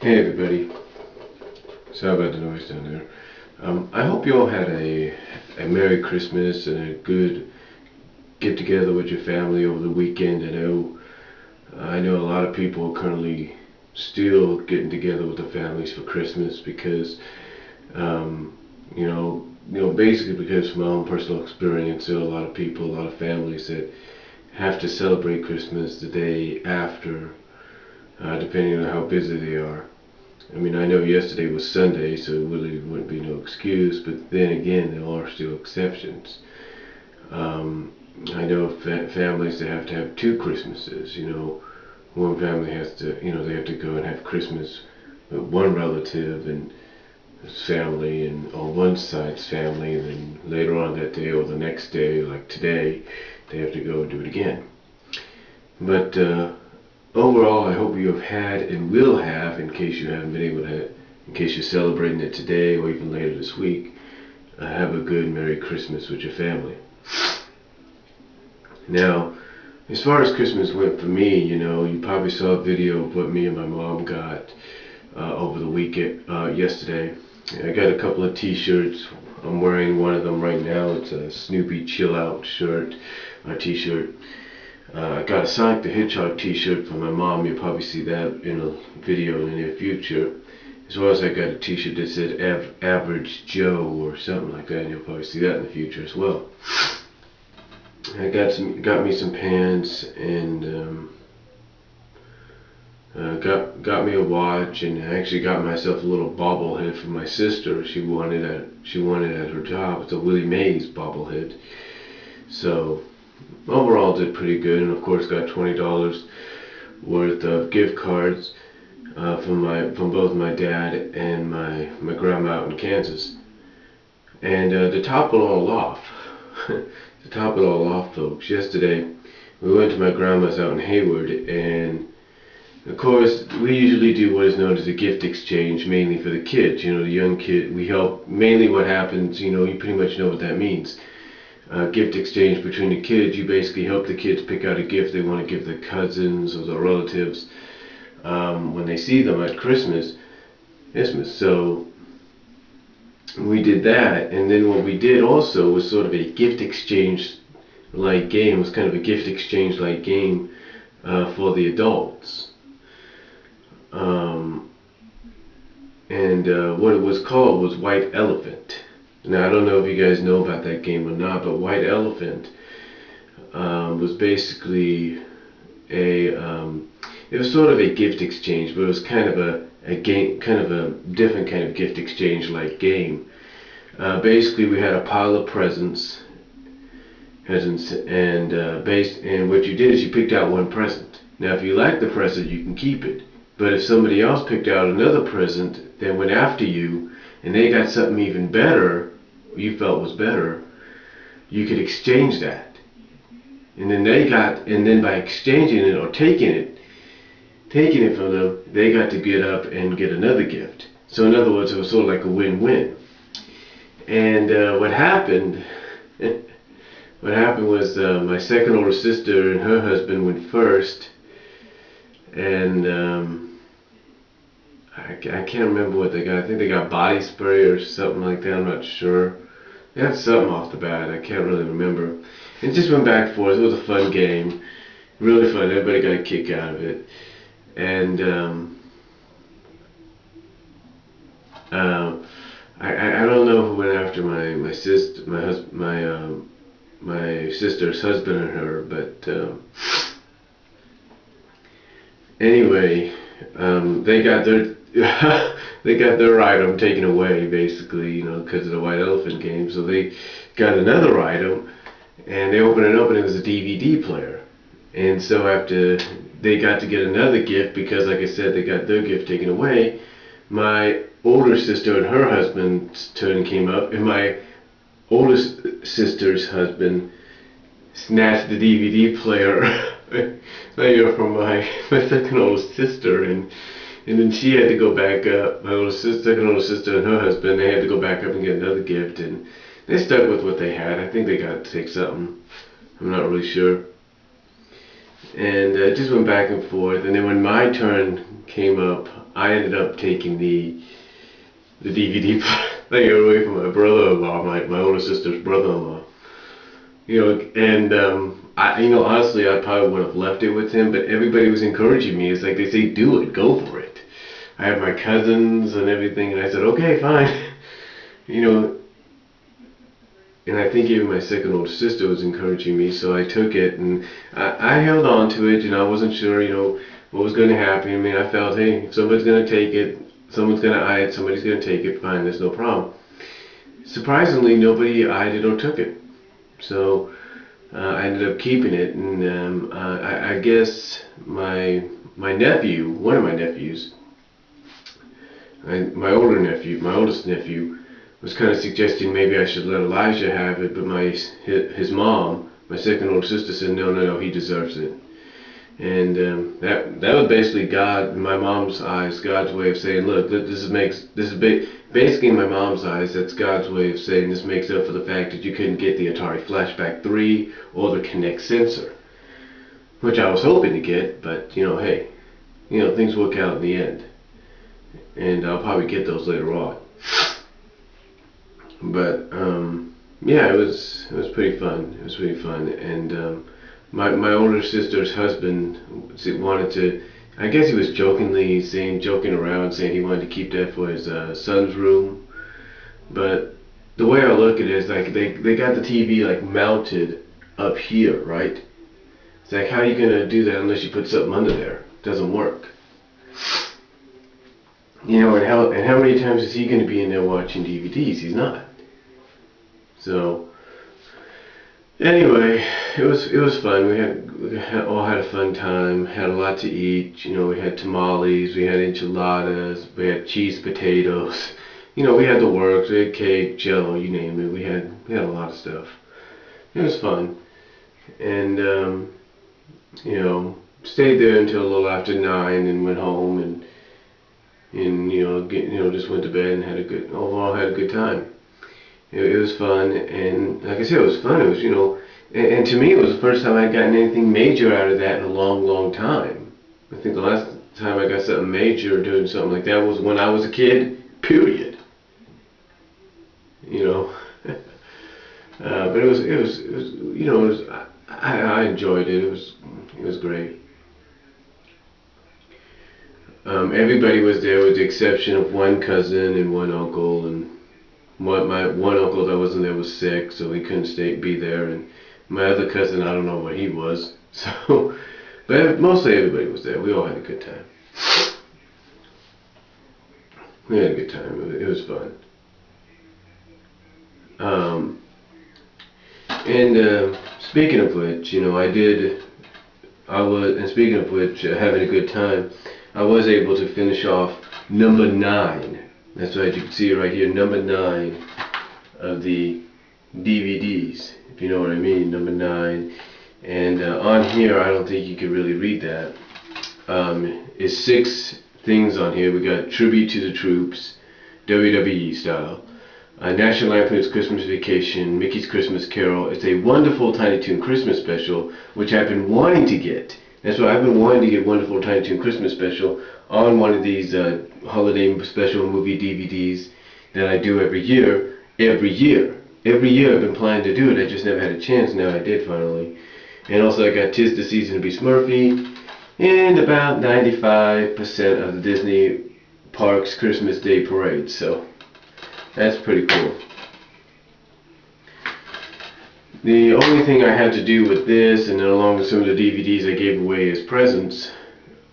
Hey everybody, sorry about the noise down there. I hope you all had a Merry Christmas and a good get together with your family over the weekend. I know a lot of people are currently still getting together with their families for Christmas because um, basically because from my own personal experience, there are a lot of people, a lot of families that have to celebrate Christmas the day after, depending on how busy they are. I mean, I know yesterday was Sunday, so it really wouldn't be no excuse, but then again, there are still exceptions. Um, I know families that have to have two Christmases. One family has to, they have to go and have Christmas with one relative and his family, and on one side's family, and then later on that day or the next day, like today, they have to go and do it again. But overall, I hope you have had and will have, in case you haven't been able to, in case you're celebrating it today or even later this week, have a good Merry Christmas with your family. Now, as far as Christmas went for me, you probably saw a video of what me and my mom got over the weekend, yesterday. I got a couple of t-shirts. I'm wearing one of them right now. It's a Snoopy Chill Out shirt, t-shirt. I got a Sonic the Hedgehog t-shirt from my mom. You'll probably see that in a video in the near future. As well as I got a t-shirt that said Average Joe or something like that, and you'll probably see that in the future as well. I got me some pants and got me a watch, and I actually got myself a little bobblehead from my sister. She wanted at her job. It's a Willie Mays bobblehead. So overall did pretty good, and of course got $20 worth of gift cards from both my dad and my grandma out in Kansas. And to top it all off, folks, yesterday we went to my grandma's out in Hayward, and of course we usually do what is known as a gift exchange, mainly for the kids. The young kid. We help. Mainly what happens, you pretty much know what that means. Gift exchange between the kids. You basically help the kids pick out a gift they want to give their cousins or their relatives when they see them at Christmas. So we did that, and then what we did also was sort of a gift exchange like game. It was kind of a gift exchange like game for the adults. And what it was called was White Elephant. Now, I don't know if you guys know about that game or not, but White Elephant was basically it was sort of a gift exchange, but it was kind of a game, kind of a different kind of gift exchange like game. Basically, we had a pile of presents, and what you did is you picked out one present. Now, if you like the present, you can keep it. But if somebody else picked out another present that went after you, and they got something even better, you felt was better, you could exchange that. And then by exchanging it or taking it from them, they got to get up and get another gift. So in other words, it was sort of like a win-win. And what happened was my second older sister and her husband went first, and I can't remember what they got. I think they got body spray or something like that. I'm not sure. They had something off the bat. I can't really remember. It just went back and forth. It was a fun game. Really fun. Everybody got a kick out of it. And I don't know who went after my sister, my sister's husband and her, but anyway, they got their they got their item taken away, basically, because of the White Elephant game. So they got another item, and they opened it up, and it was a DVD player. And so after they got to get another gift, because like I said, they got their gift taken away, my older sister and her husband's turn came up, and my oldest sister's husband snatched the DVD player from my second oldest sister, and then she had to go back up. My second oldest sister and her husband, they had to go back up and get another gift, and they stuck with what they had. I think they got to take something. I'm not really sure. And it just went back and forth. And then when my turn came up, I ended up taking the DVD player away from my brother-in-law, my older sister's brother-in-law. And honestly, I probably would have left it with him, but everybody was encouraging me. It's like they say, do it, go for it. I had my cousins and everything, and I said, okay, fine. you know, and I think even my second older sister was encouraging me, so I took it, and I held on to it. I wasn't sure, what was going to happen. I mean, I felt, hey, if somebody's going to take it, someone's going to eye it, somebody's going to take it, fine, there's no problem. Surprisingly, nobody eyed it or took it. So I ended up keeping it, and I guess my nephew, one of my nephews, my oldest nephew, was kind of suggesting maybe I should let Elijah have it, but his mom, my second older sister, said no, he deserves it. And that was basically God, in my mom's eyes, God's way of saying, look, basically in my mom's eyes, that's God's way of saying this makes up for the fact that you couldn't get the Atari Flashback 3 or the Kinect sensor, which I was hoping to get, but hey, things work out in the end, and I'll probably get those later on. But yeah, it was pretty fun. It was pretty fun, and my older sister's husband wanted to. I guess he was joking around, saying he wanted to keep that for his son's room. But the way I look at it is like they got the TV like mounted up here, right? It's like, how are you gonna do that unless you put something under there? It doesn't work. And how many times is he going to be in there watching DVDs? He's not. So anyway, it was fun. We all had a fun time. Had a lot to eat. We had tamales, we had enchiladas, we had cheese potatoes. We had the works. We had cake, jello, you name it. We had a lot of stuff. It was fun, and stayed there until a little after 9, and went home and just went to bed and had a good time. It was fun, and like I said, it was fun. It was, and to me, it was the first time I'd gotten anything major out of that in a long, long time. I think the last time I got something major doing something like that was when I was a kid, period. But I enjoyed it. It was great. Everybody was there with the exception of one cousin and one uncle, and my one uncle that wasn't there was sick, so he couldn't be there, and my other cousin, I don't know where he was. So, but mostly everybody was there. We all had a good time. We had a good time. It was fun. And speaking of which, speaking of which, having a good time, I was able to finish off number 9. That's right, you can see it right here, number 9 of the DVDs, if you know what I mean, number 9. And on here, I don't think you can really read that. It's 6 things on here. We got Tribute to the Troops, WWE style. National Lampoon's Christmas Vacation, Mickey's Christmas Carol. It's a wonderful Tiny Toon Christmas special, which I've been wanting to get. That's why I've been wanting to get Wonderful Tiny Toon Christmas Special on one of these holiday special movie DVDs that I do every year. Every year I've been planning to do it. I just never had a chance. Now I did finally. And also I got 'Tis the Season to be Smurfy and about 95% of the Disney Parks Christmas Day Parade. So that's pretty cool. The only thing I had to do with this, and then along with some of the DVDs I gave away as presents,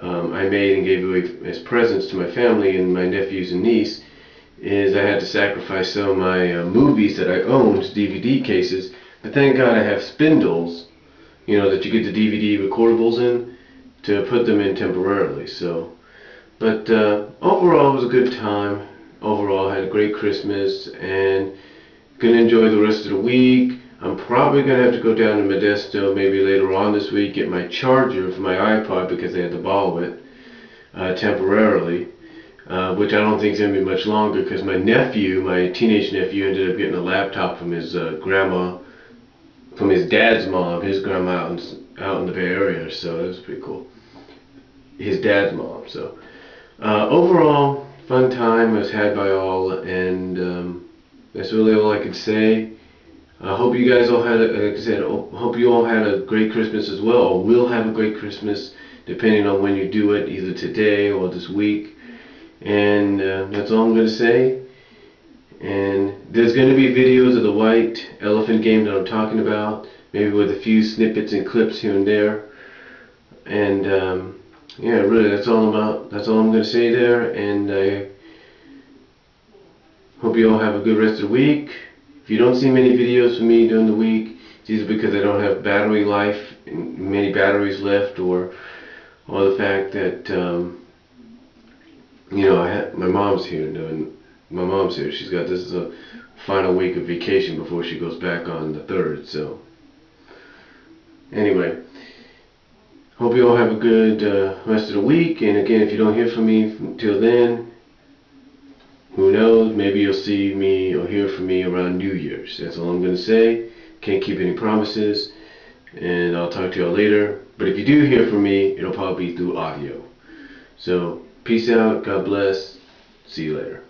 I made and gave away as presents to my family and my nephews and niece, is I had to sacrifice some of my movies that I owned, DVD cases, but thank God I have spindles, that you get the DVD recordables in, to put them in temporarily. So, but overall it was a good time. Overall I had a great Christmas and gonna enjoy the rest of the week. I'm probably going to have to go down to Modesto maybe later on this week, get my charger for my iPod because they had to borrow it temporarily, which I don't think is going to be much longer because my teenage nephew, ended up getting a laptop from his from his dad's mom, his grandma out in the Bay Area, so that was pretty cool. His dad's mom, so. Overall, fun time was had by all, and that's really all I could say. I hope you guys all had, like I said, hope you all had a great Christmas as well, or will have a great Christmas, depending on when you do it, either today or this week. And that's all I'm going to say. And there's going to be videos of the white elephant game that I'm talking about, maybe with a few snippets and clips here and there. And yeah, really, that's all I'm going to say there. And I hope you all have a good rest of the week. If you don't see many videos from me during the week, it's either because I don't have battery life, many batteries left, or the fact that you know, my mom's here, and my mom's here. She's got this is a final week of vacation before she goes back on the 3rd. So anyway, hope you all have a good rest of the week. And again, if you don't hear from me until then, who knows? Maybe you'll see me or hear from me around New Year's. That's all I'm going to say. Can't keep any promises, and I'll talk to y'all later. But if you do hear from me, it'll probably be through audio. So peace out. God bless. See you later.